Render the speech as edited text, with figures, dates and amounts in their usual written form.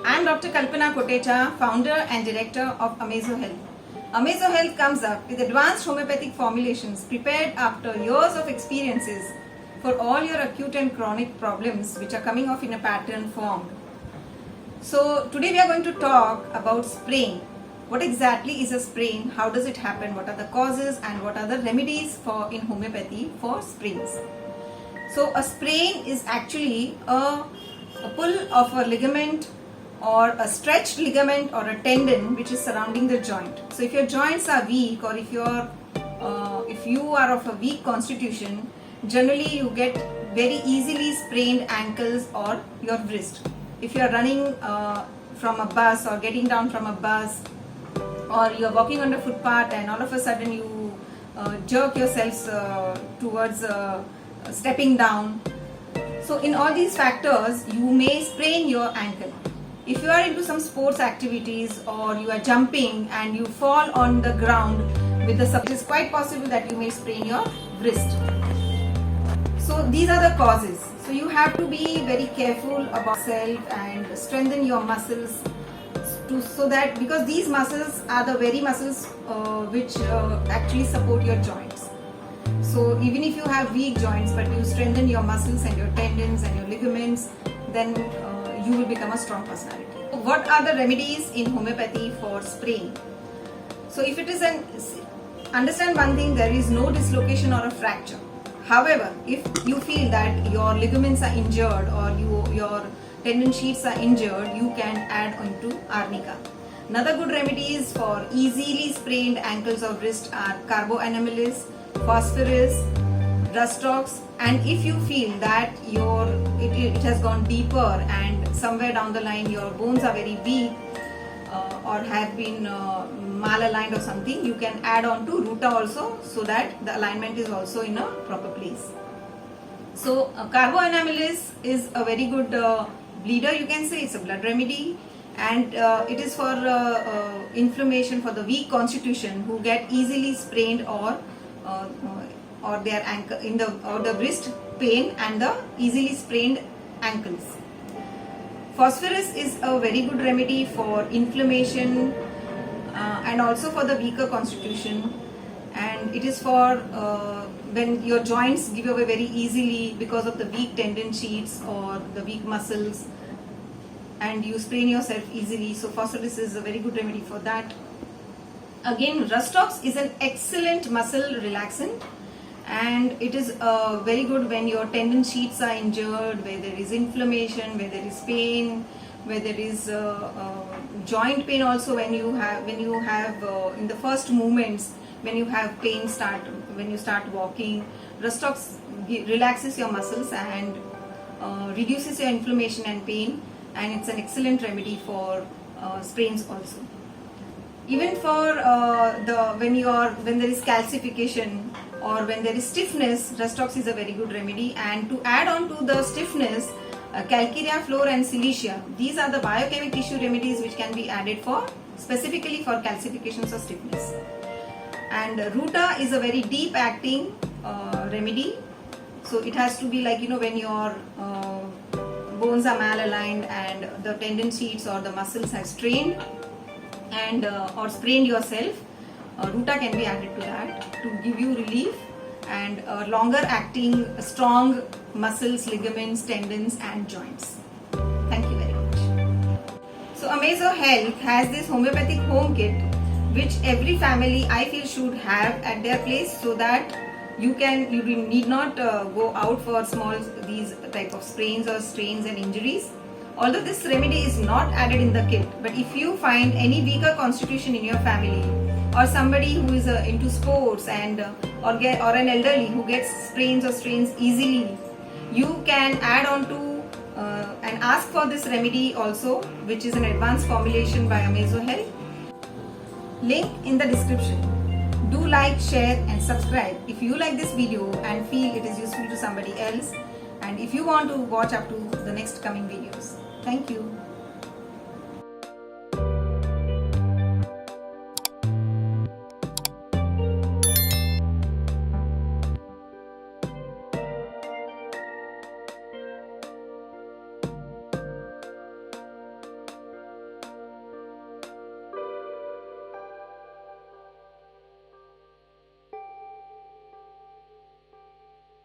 I am Dr. Kalpana Kotecha, founder and director of Amazo Health. Amazo Health comes up with advanced homeopathic formulations prepared after years of experiences for all your acute and chronic problems which are coming off in a pattern form. So today we are going to talk about spraying. What exactly is a spraying? How does it happen? What are the causes and what are the remedies for in homeopathy for sprains? So a sprain is actually a pull of a ligament or a stretched ligament or a tendon which is surrounding the joint. So if your joints are weak or if you are of a weak constitution, generally you get very easily sprained ankles or your wrist. If you are running from a bus or getting down from a bus, or you are walking on the footpath and all of a sudden you jerk yourselves towards stepping down. So in all these factors, you may sprain your ankle. If you are into some sports activities or you are jumping and you fall on the ground with it is quite possible that you may sprain your wrist. So these are the causes. So you have to be very careful about yourself and strengthen your muscles so that, because these muscles are the very muscles which actually support your joints. So even if you have weak joints but you strengthen your muscles and your tendons and your ligaments, then you will become a strong personality. What are the remedies in homeopathy for sprain? So if it is understand one thing, there is no dislocation or a fracture. However, if you feel that your ligaments are injured or your tendon sheets are injured, you can add on to arnica. Another good remedies for easily sprained ankles or wrist are carboanimelis, phosphorus, Russtox, and if you feel that it has gone deeper and somewhere down the line your bones are very weak or have been malaligned or something, you can add on to Ruta also, so that the alignment is also in a proper place. So carboanimelis is a very good bleeder, you can say. It's a blood remedy, and it is for inflammation for the weak constitution who get easily sprained or their ankle or the wrist pain and the easily sprained ankles. Phosphorus is a very good remedy for inflammation and also for the weaker constitution, and it is for when your joints give away very easily because of the weak tendon sheets or the weak muscles and you sprain yourself easily. So phosphorus is a very good remedy for that. Again, Russtox is an excellent muscle relaxant, and it is very good when your tendon sheets are injured, where there is inflammation, where there is pain, where there is joint pain also, when you have in the first movements, when you have pain when you start walking. Russtox relaxes your muscles and reduces your inflammation and pain, and it's an excellent remedy for sprains also. Even for when there is calcification or when there is stiffness, Russtox is a very good remedy. And to add on to the stiffness, Calcarea, Flor and Silicia, these are the biochemic tissue remedies which can be added for specifically for calcifications or stiffness. And Ruta is a very deep acting remedy. So it has to be like, when your bones are malaligned and the tendon sheets or the muscles have strained and or sprained yourself, Ruta can be added to that to give you relief and longer acting strong muscles, ligaments, tendons and joints. Thank you very much. So Amazo Health has this homeopathic home kit which every family I feel should have at their place, so that you need not go out for these type of sprains or strains and injuries. Although this remedy is not added in the kit, but if you find any weaker constitution in your family or somebody who is into sports and or an elderly who gets sprains or strains easily, you can add on to and ask for this remedy also, which is an advanced formulation by Amazo Health. Link in the description. Do like, share and subscribe if you like this video and feel it is useful to somebody else, and if you want to watch up to the next coming videos. Thank you.